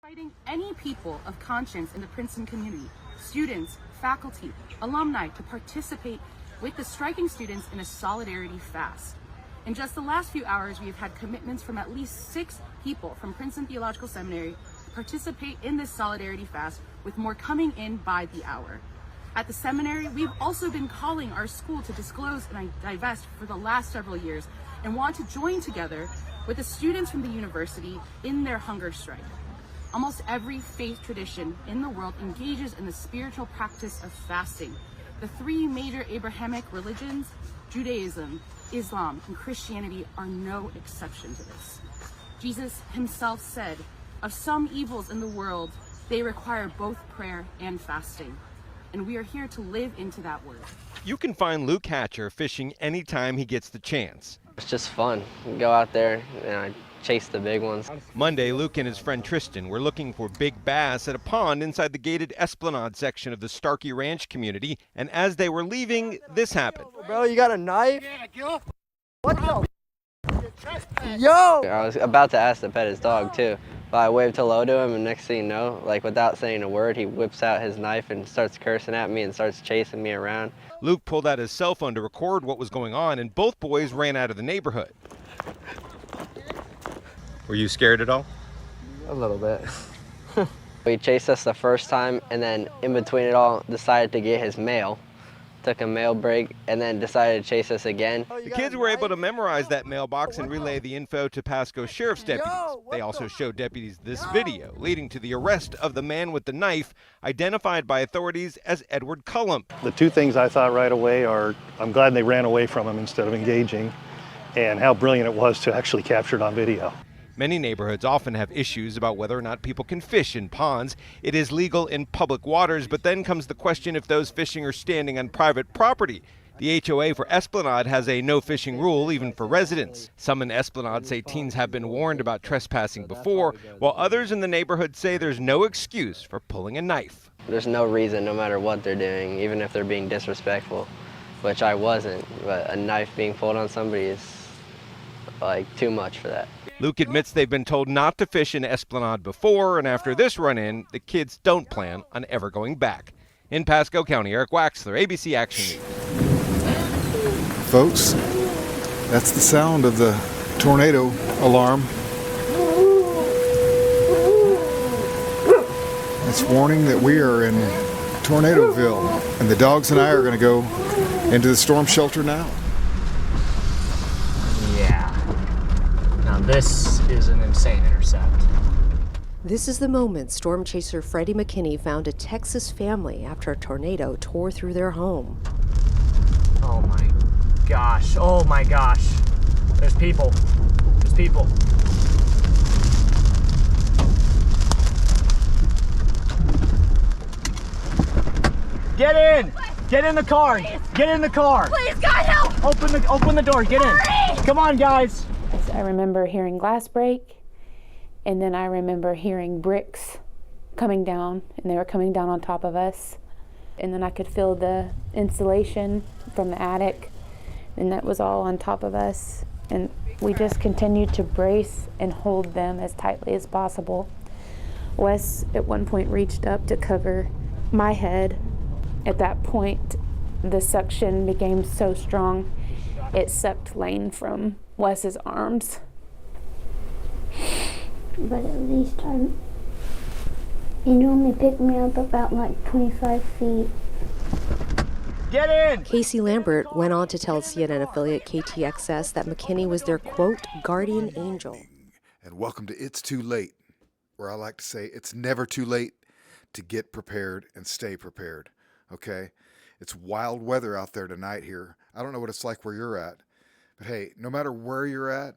Inviting any people of conscience in the Princeton community, students, faculty, alumni, to participate with the striking students in a solidarity fast. In just the last few hours, we have had commitments from at least 6 people from Princeton Theological Seminary to participate in this solidarity fast, with more coming in by the hour. At the seminary, we've also been calling our school to disclose and divest for the last several years and want to join together with the students from the university in their hunger strike. Almost every faith tradition in the world engages in the spiritual practice of fasting. The 3 major Abrahamic religions, Judaism, Islam, and Christianity, are no exception to this. Jesus himself said, of some evils in the world, they require both prayer and fasting. And we are here to live into that word. You can find Luke Hatcher fishing anytime he gets the chance. It's just fun. You go out there and I chase the big ones. Monday, Luke and his friend Tristan were looking for big bass at a pond inside the gated Esplanade section of the Starkey Ranch community, and as they were leaving, this happened. Bro, you got a knife? What the? Yo! I was about to ask to pet his dog too, but I waved hello to him, and next thing you know, like without saying a word, he whips out his knife and starts cursing at me and starts chasing me around. Luke pulled out his cell phone to record what was going on, and both boys ran out of the neighborhood. Were you scared at all? A little bit. He chased us the first time, and then in between it all, decided to get his mail. Took a mail break, and then decided to chase us again. The kids were able to memorize that mailbox and relay the info to Pasco Sheriff's deputies. They also showed deputies this video, leading to the arrest of the man with the knife, identified by authorities as Edward Cullum. The 2 things I thought right away are, I'm glad they ran away from him instead of engaging, and how brilliant it was to actually capture it on video. Many neighborhoods often have issues about whether or not people can fish in ponds. It is legal in public waters, but then comes the question if those fishing are standing on private property. The HOA for Esplanade has a no fishing rule even for residents. Some in Esplanade say teens have been warned about trespassing before, while others in the neighborhood say there's no excuse for pulling a knife. There's no reason, no matter what they're doing, even if they're being disrespectful, which I wasn't, but a knife being pulled on somebody is like too much for that. Luke admits they've been told not to fish in Esplanade before, and after this run-in, the kids don't plan on ever going back. In Pasco County, Eric Waxler, ABC Action News. Folks, that's the sound of the tornado alarm. It's warning that we are in Tornadoville, and the dogs and I are going to go into the storm shelter now. This is an insane intercept. This is the moment storm chaser Freddie McKinney found a Texas family after a tornado tore through their home. Oh my gosh. Oh my gosh. There's people. There's people. Get in! Get in the car! Please. Get in the car! Please, God help! Open the door, get in! Come on, guys! I remember hearing glass break, and then I remember hearing bricks coming down, and they were coming down on top of us. And then I could feel the insulation from the attic, and that was all on top of us. And we just continued to brace and hold them as tightly as possible. Wes at one point reached up to cover my head. At that point, the suction became so strong, it sucked Lane from Wes's arms. But at least he only picked me up about like 25 feet. Get in! Casey Lambert went on to tell CNN affiliate KTXS that McKinney was their, quote, guardian angel. And welcome to It's Too Late, where I like to say it's never too late to get prepared and stay prepared, okay? It's wild weather out there tonight here. I don't know what it's like where you're at, but hey, no matter where you're at,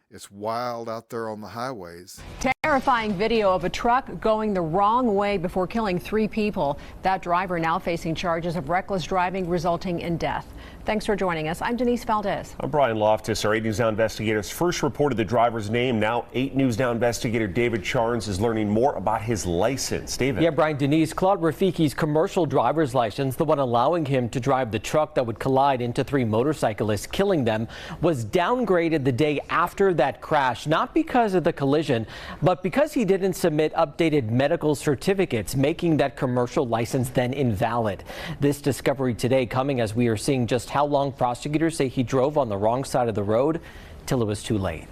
it's wild out there on the highways. Terrifying video of a truck going the wrong way before killing 3 people. That driver now facing charges of reckless driving resulting in death. Thanks for joining us. I'm Denise Valdez. I'm Brian Loftus. Our 8 News Now investigators first reported the driver's name. Now 8 News Now investigator David Charnes is learning more about his license. David. Yeah, Brian, Denise, Claude Rafiki's commercial driver's license, the one allowing him to drive the truck that would collide into 3 motorcyclists, killing them, was downgraded the day after that crash, not because of the collision, but because he didn't submit updated medical certificates, making that commercial license then invalid. This discovery today coming as we are seeing just how long prosecutors say he drove on the wrong side of the road till it was too late.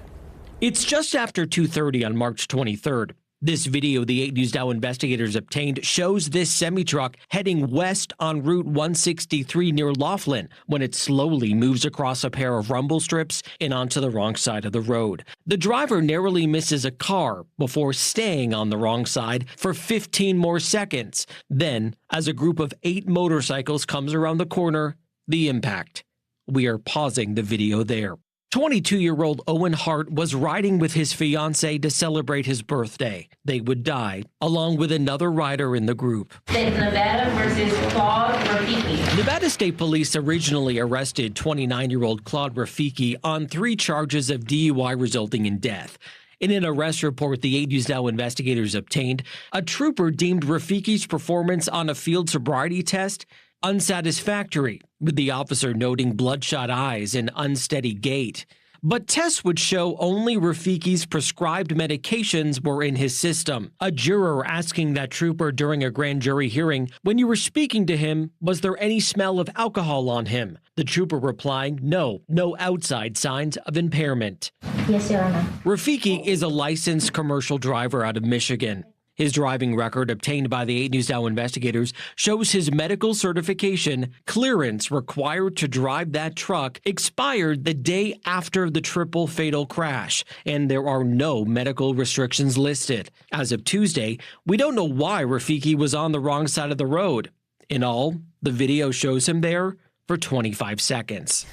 It's just after 2:30 on March 23rd. This video the 8 News Now investigators obtained shows this semi-truck heading west on Route 163 near Laughlin when it slowly moves across a pair of rumble strips and onto the wrong side of the road. The driver narrowly misses a car before staying on the wrong side for 15 more seconds. Then, as a group of 8 motorcycles comes around the corner, the impact. We are pausing the video there. 22-year-old Owen Hart was riding with his fiancée to celebrate his birthday. They would die, along with another rider in the group. Nevada versus Claude Rafiki. Nevada State Police originally arrested 29-year-old Claude Rafiki on 3 charges of DUI resulting in death. In an arrest report the 8 News Now investigators obtained, a trooper deemed Rafiki's performance on a field sobriety test unsatisfactory, with the officer noting bloodshot eyes and unsteady gait. But tests would show only Rafiki's prescribed medications were in his system. A juror asking that trooper during a grand jury hearing, when you were speaking to him, was there any smell of alcohol on him? The trooper replying, no outside signs of impairment. Yes, Your Honor. Rafiki is a licensed commercial driver out of Michigan. His driving record obtained by the 8 News Now investigators shows his medical certification clearance required to drive that truck expired the day after the triple fatal crash, and there are no medical restrictions listed. As of Tuesday, we don't know why Rafiki was on the wrong side of the road. In all, the video shows him there for 25 seconds.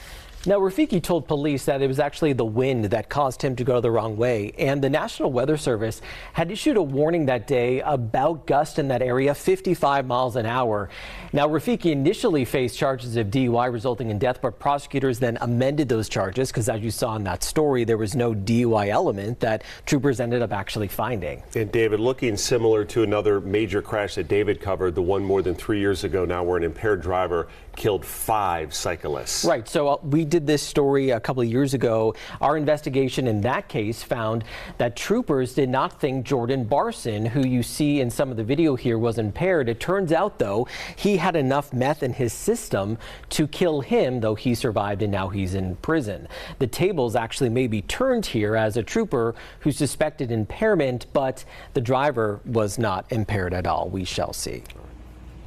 Now, Rafiki told police that it was actually the wind that caused him to go the wrong way, and the National Weather Service had issued a warning that day about gusts in that area, 55 miles an hour. Now, Rafiki initially faced charges of DUI resulting in death, but prosecutors then amended those charges because, as you saw in that story, there was no DUI element that troopers ended up actually finding. And David, looking similar to another major crash that David covered, the one more than 3 years ago now, where an impaired driver killed 5 cyclists. Right. So we did this story a couple of years ago. Our investigation in that case found that troopers did not think Jordan Barson, who you see in some of the video here, was impaired. It turns out, though, he had enough meth in his system to kill him, though he survived and now he's in prison. The tables actually may be turned here as a trooper who suspected impairment, but the driver was not impaired at all. We shall see.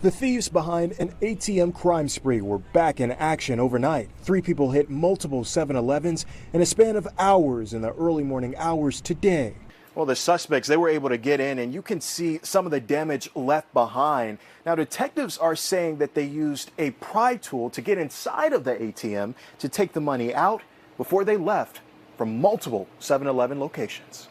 The thieves behind an ATM crime spree were back in action overnight. 3 people hit multiple 7-Elevens in a span of hours in the early morning hours today. Well, the suspects, they were able to get in, and you can see some of the damage left behind. Now, detectives are saying that they used a pry tool to get inside of the ATM to take the money out before they left from multiple 7-Eleven locations.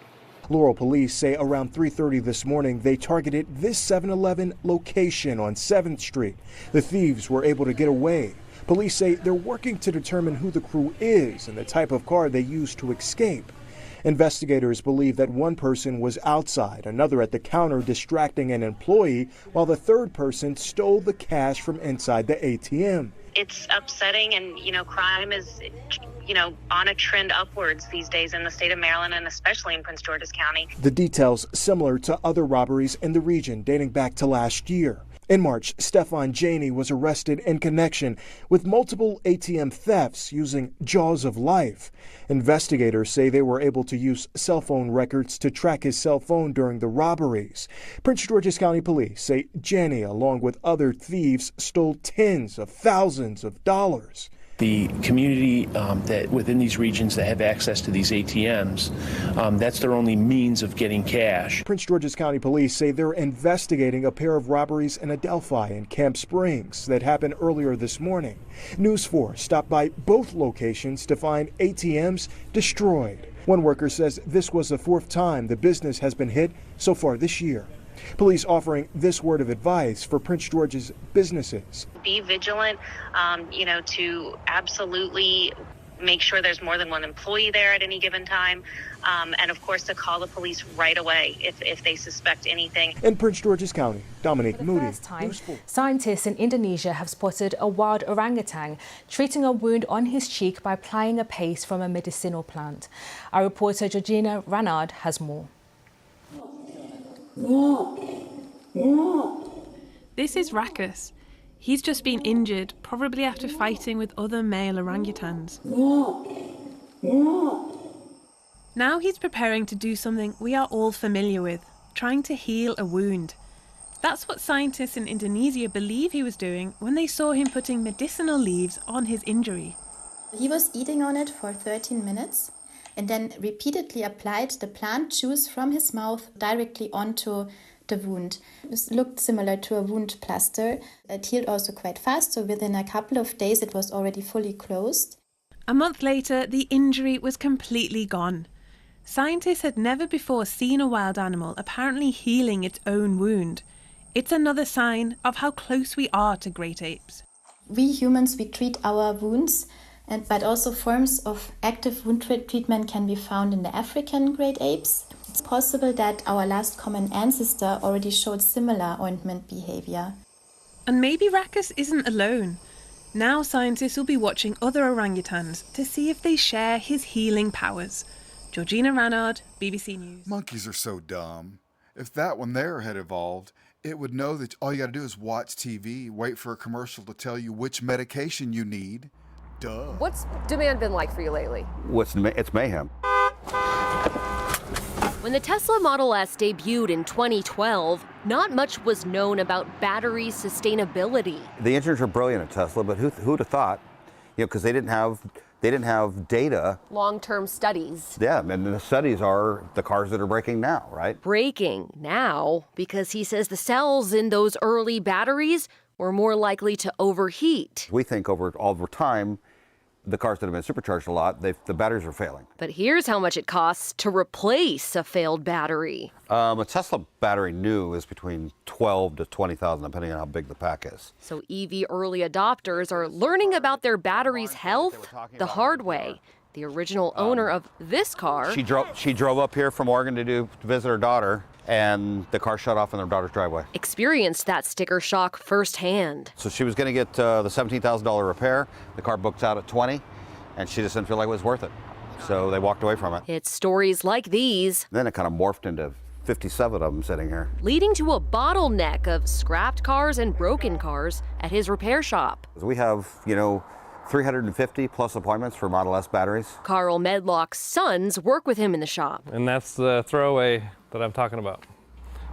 Laurel police say around 3:30 this morning they targeted this 7-Eleven location on 7th Street. The thieves were able to get away. Police say they're working to determine who the crew is and the type of car they used to escape. Investigators believe that one person was outside, another at the counter distracting an employee, while the third person stole the cash from inside the ATM. It's upsetting, and, crime is, on a trend upwards these days in the state of Maryland and especially in Prince George's County. The details similar to other robberies in the region dating back to last year. In March, Stefan Janey was arrested in connection with multiple ATM thefts using Jaws of Life. Investigators say they were able to use cell phone records to track his cell phone during the robberies. Prince George's County Police say Janey, along with other thieves, stole tens of thousands of dollars. The community that within these regions that have access to these ATMs, that's their only means of getting cash. Prince George's County Police say they're investigating a pair of robberies in Adelphi and Camp Springs that happened earlier this morning. News 4 stopped by both locations to find ATMs destroyed. One worker says this was the 4th time the business has been hit so far this year. Police offering this word of advice for Prince George's businesses. Be vigilant, to absolutely make sure there's more than one employee there at any given time, and of course to call the police right away if they suspect anything. In Prince George's County, Dominique Moody. First time, scientists in Indonesia have spotted a wild orangutan treating a wound on his cheek by applying a paste from a medicinal plant. Our reporter Georgina Ranard has more. This is Rakus. He's just been injured, probably after fighting with other male orangutans. Now he's preparing to do something we are all familiar with, trying to heal a wound. That's what scientists in Indonesia believe he was doing when they saw him putting medicinal leaves on his injury. He was eating on it for 13 minutes and then repeatedly applied the plant juice from his mouth directly onto the wound. It looked similar to a wound plaster. It healed also quite fast, so within a couple of days it was already fully closed. A month later, the injury was completely gone. Scientists had never before seen a wild animal apparently healing its own wound. It's another sign of how close we are to great apes. We humans, we treat our wounds, but also forms of active wound treatment can be found in the African great apes. It's possible that our last common ancestor already showed similar ointment behavior. And maybe Rakus isn't alone. Now scientists will be watching other orangutans to see if they share his healing powers. Georgina Ranard, BBC News. Monkeys are so dumb. If that one there had evolved, it would know that all you got to do is watch TV, wait for a commercial to tell you which medication you need. Duh. What's demand been like for you lately? It's mayhem. When the Tesla Model S debuted in 2012, not much was known about battery sustainability. The engineers are brilliant at Tesla, but who'd have thought? Because they didn't have data. Long-term studies. Yeah, and the studies are the cars that are breaking now, right? Breaking now because he says the cells in those early batteries were more likely to overheat. We think over time, the cars that have been supercharged a lot, the batteries are failing. But here's how much it costs to replace a failed battery. A Tesla battery new is between $12,000 to $20,000, depending on how big the pack is. So EV early adopters are learning about their battery's health the hard way. The original owner of this car. She drove up here from Oregon to visit her daughter, and the car shut off in their daughter's driveway. Experienced that sticker shock firsthand. So she was going to get the $17,000 repair. The car booked out at $20,000, and she just didn't feel like it was worth it. So they walked away from it. It's stories like these. Then it kind of morphed into 57 of them sitting here. Leading to a bottleneck of scrapped cars and broken cars at his repair shop. We have, 350 plus appointments for Model S batteries. Carl Medlock's sons work with him in the shop. And that's the throwaway that I'm talking about,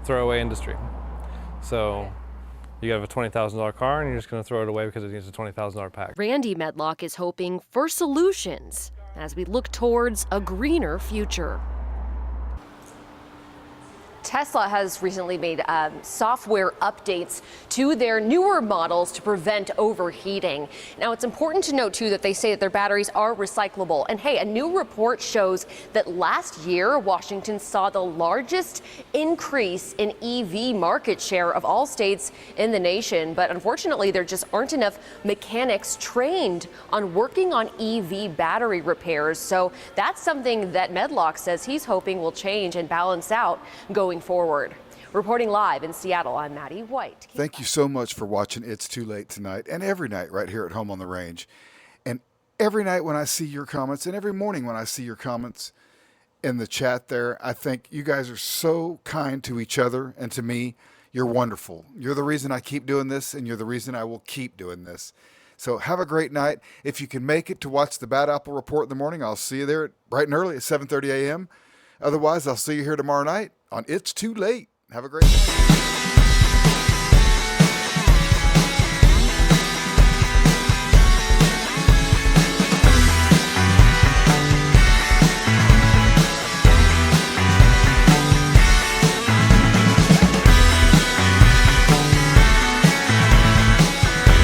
throwaway industry. So you have a $20,000 car and you're just going to throw it away because it needs a $20,000 pack. Randy Medlock is hoping for solutions as we look towards a greener future. Tesla has recently made software updates to their newer models to prevent overheating. Now, it's important to note, too, that they say that their batteries are recyclable. And hey, a new report shows that last year, Washington saw the largest increase in EV market share of all states in the nation. But unfortunately, there just aren't enough mechanics trained on working on EV battery repairs. So that's something that Medlock says he's hoping will change and balance out going forward. Reporting live in Seattle, I'm Maddie White. Thank you so much for watching It's Too Late tonight, and every night right here at home on the range. And every night when I see your comments, and every morning when I see your comments in the chat there, I think you guys are so kind to each other and to me. You're wonderful. You're the reason I keep doing this, and you're the reason I will keep doing this. So have a great night. If you can make it to watch the Bad Apple Report in the morning, I'll see you there bright and early at 7:30 a.m. Otherwise, I'll see you here tomorrow night on It's Too Late. Have a great night.